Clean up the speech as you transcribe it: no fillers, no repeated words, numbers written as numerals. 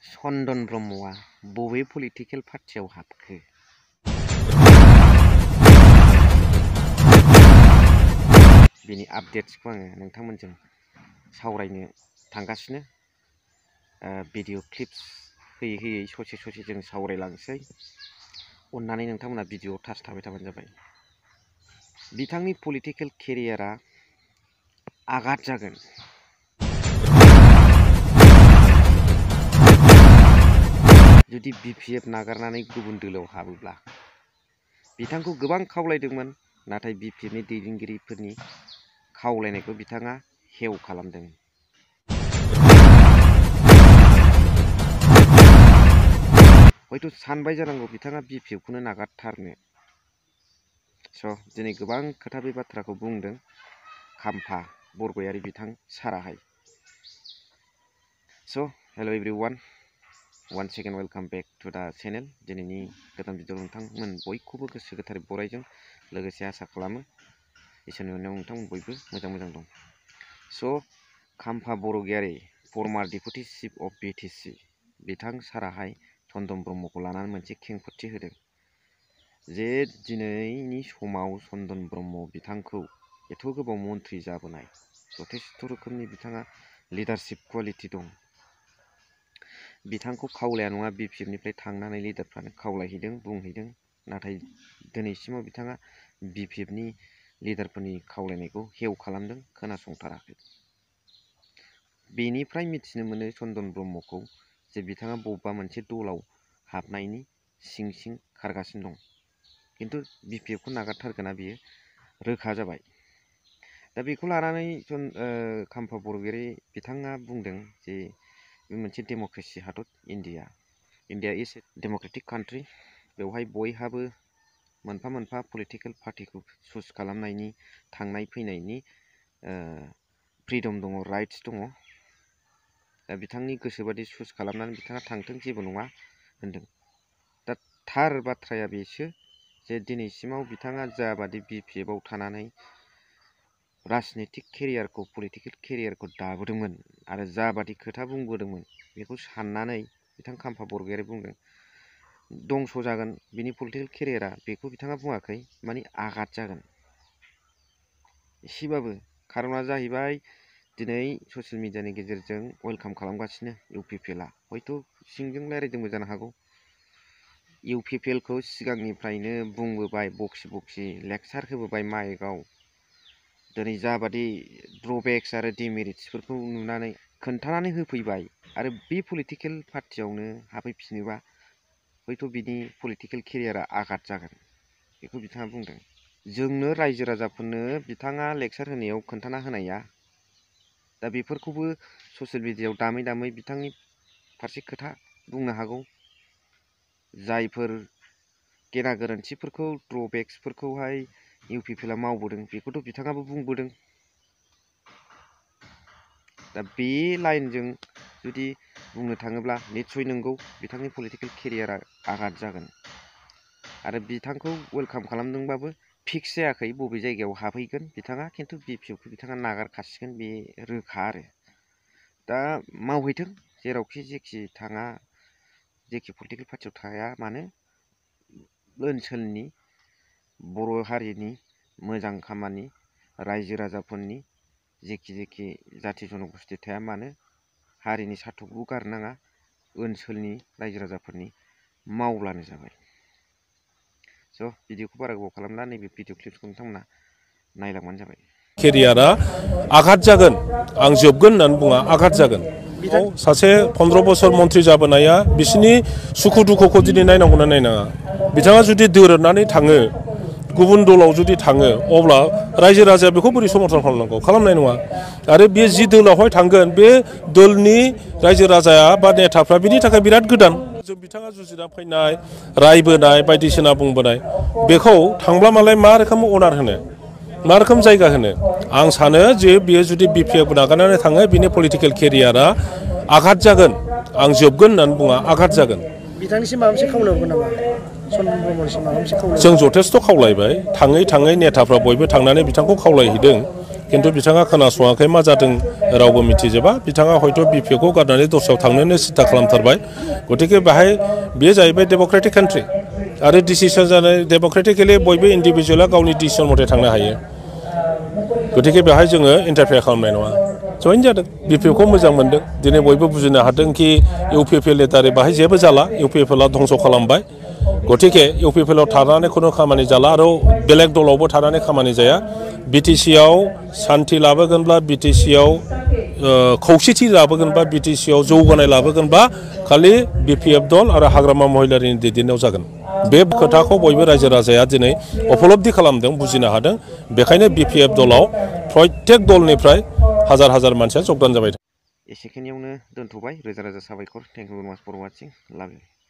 चन्दन ब्रह्मआ बबे पलिटिकेल पार्टियाव हाबखो? बेनि आपडेट्सखौ आङो नोंथांमोनजों सावरायनो थांगासिनो। भिडिअ क्लिप्स होयै होयै ससे जों सावरायलांसै। अन्नानै नोंथांमोना भिडिअआव टाच थाबाय थाबानो जाबाय। बिथांनि पलिटिकेल केरियारा आगाद जागोन। जुदि BPF नागारनानै गुबुन दोलोआव हाबोब्ला बिथांखौ गोबां खावलायदोंमोन, नाथाय BPFनि दैदेनगिरिफोरनि खावलायनायखौ बिथाङा हेव खालामदों। हयथ' सानबाय जानांगौ बिथाङा BPFखौनो नागारथारनो। दिनै गोबां खोथा बे बाथ्राखौ बुंदों खाम्फा बरगयारि बिथां साराहाय। Hello' everyone, once again welcome back to the channel. दिनैनि गोदान भिडिअ नोंथांमोन बयखौबो गोसो गोथारै बरायजों लोगोसे आसा खालामो इसोरनि अननायाव नोंथांमोन बयबो मोजां दं। Khampha Borgoyary former deputy chief of BTC बिथां साराहाय चन्दन ब्रह्मखौ लानानै मोनसे खेंफोरथि होदों जे दिनैनि समाव चन्दन ब्रह्म बिथांखौ एथ' गोबाव मन्थ्रि जाबोनाय, जथेस्थ' रोखोमनि बिथाङा लिडारशिप क्वालिटि दं। बिथांखौ खावलाया नङा BPFनिफ्राय थांनानै लिडारफ्रानो खावलायहैदों, बुंहैदों, नाथाय दिनैसिमाव बिथाङा BPFनि लिडारफोरनि खावलायनायखौ हेव खालामदों, खोनासंथाराखै। बेनिफ्राय मिथिनो मोनो चन्दन ब्रह्मखौ जे बिथाङा बबेबा मोनसे दलाव हाबनायनि सिं खारगासिनो दं। खिन्थु BPFखौ नागारथारगोना बियो रोखा जाबाय। दा बेखौ लानानै खाम्फा बरगयारि बिथाङा बुंदों जे बे मोनसे डेम'क्रेसि हादर India is a Democratic country. बेवहाय बयहाबो मोनफा पलिटिकेल पार्टिखौ चुज खालामनायनि, थांनाय फैनायनि फ्रिदम दङ, राइट्स दङ। दा बिथांनि गोसोबादि चुज खालामनानै बिथाङा थांथों, जेबो नङा होनदों। दा थार बाथ्राया बेसो जे दिनैसिमाव बिथाङा जाबादि BPFआव थानानै राजनितिक केरियारखौ, पलिटिकेल केरियारखौ दाबोदोंमोन आरो जाबादि खोथा बुंबोदोंमोन, बेखौ साननानै बिथां खाम्फा बरगयारि बुंदों दंस' जागोन बिनि पलिटिकेल केरियारा। बेखौ बिथाङा बुङाखै, माने आघात जागोन एसेबाबो। खारना जाहैबाय दिनै ससियेल मिडियानि गेजेरजों वेलकाम खालामगासिनो UPPLआ। हयथ' सिंजों रायज्लायदोंबो जानो हागौ। UPPLखौ सिगांनिफ्रायनो बुंबोबाय, बखि लेक्सार होबोबाय माइकआव। दिनै जाबादि ड्रबेक्स आरो डिमेरिट्सफोरखौ नुनानै खोन्थानानै होफैबाय, आरो बे पलिटिकेल पार्टियावनो हाबहैफिनोबा हयथ' बिनि पलिटिकेल केरियारा आघात जागोन, बेखौ बिथाङा बुंदों। जोंनो रायजो राजाफोरनो बिथाङा लेक्सार होनायाव खोन्थाना होनाया, दा बेफोरखौबो ससियेल मिडियायाव दामै बिथांनि फारसे खोथा बुंनो हागौ। जायफोर गेना गोरोन्थिफोरखौ, ड्रबेक्सफोरखौहाय UPPLआ मावबोदों, बेखौथ' बिथाङाबो बुंबोदों। दा बे लाइनजों जुदि बुंनो थाङोब्ला निस्सय नंगौ बिथांनि पलिटिकेल केरियारा आघात जागोन। आरो बिथांखौ वेलकाम खालामदोंबाबो फिक्स जायाखै बबे जायगायाव हाबहैगोन बिथाङा, खिन्थु BPFखौ बिथाङा नागारखासिगोन, बे रोखा आरो। दा मावहैथों, जेरावखि जेखि थाङा, जेखि पलिटिकेल पार्टियाव थाया मानो, ओनसोलनि बर' हारिनि मोजां खामानि, रायजो राजाफोरनि जेखि जाथि जनगोष्ठी थाया मानो, हारिनि सार्थकखौ गारनाङा, ओनसोलनि रायजो राजाफोरनि मावब्लानो जाबाय। भिडिअखौ बारा गोबाव खालामला, नैबे भिडिअ क्लिप्सखौ नोंथांमोना नायलांबानो जाबाय। केरियारा आघात जागोन, आं जोबगोन होननानै बुङा, आघात जागोन। सासे 15 बोसोर मन्थ्रि जाबोनाया बिसिनि सुखु दुखुखौ दिनै नायनांगौना नायनाङा? बिथाङा जुदि दोरोदनानै थाङो, गुबुन दलाव जुदि थाङो, अब्ला रायजो राजाया बेखौ बोरै समर्थन खालामनांगौ? खालामनाय नङा। आरो बे जि दोलावहाय थांगोन, बे दोलनि रायजो राजाया बा नेताफ्रा बिनि थाखाय बिराद गोदान। जों बिथाङा जुजिना फैनाय, रायबोनाय, बायदिसिना बुंबोनाय, बेखौ थांब्ला मालाय मा रोखोम अनार होनो, मा रोखोम जायगा होनो? आं सानो जे बियो जुदि BPF नागारनानै थाङो, बिनि पलिटिकेल केरियारा आघात जागोन। आं जोबगोन होननानै बुङा, आघात जागोन। बिथांनिसिम माबा मोनसे खावलायहरगोन नामा? चन्दन ब्रह्मनिसिम माबा मोनसे खावलायहरगोन? जों जथेस्थ' खावलायबाय, थाङै नेताफ्रा बयबो थांनानै बिथांखौ खावलायहैदों। खिन्थु बिथाङा खोनासङाखै मा जादों रावबो मिथिजोबा बिथाङा हयथ' बिपिएफखौ गारनानै दस्रायाव थांनोनो सिन्था खालामथारबाय गतिके बेहाय बेयो जाहैबाय डेम'क्रेटिक कान्ट्रि आरो डिसिसन जानाय डेम'क्रेटिकेलि बयबो इन्डिभिजुवेला गावनि डिसिसन मथे थांनो हायो गतिके बेहाय जोङो इन्टारफेयार खालामनाय नङा जइन जादों बिपिएफखौ मोजां मोनदों दिनै बयबो बुजिनो हादों कि इउपिपिएल दारै बाहाय जेबो जाला इउपिपिएलआ धंस' खालामबाय गतिके इउपिपिएलआव थानानै खुनु खामानि जाला आरो बेलेग दलावबो थानानै खामानि जाया बिटिसिआव सान्थि लाबोगोनब्ला बिटिसिआव खौसेथि लाबोगोनबा बिटिसिआव जौगानाय लाबोगोनबा खालि बिपिएफ दल आरो हाग्रामा महिलारिनि दैदेननायाव जागोन बे खोथाखौ बयबो रायजो राजाया दिनै उपलब्धि खालामदों बुजिनो हादों बेखायनो बिपिएफ दलाव प्रत्येक दलनिफ्राय हाजार हाजार मानसिया जगदान जाबाय एसेखिनियावनो दोनथ'बाय रोजा रोजा साबायखर थेंक इउ भेरि माच फर वाचिं लाभ इउ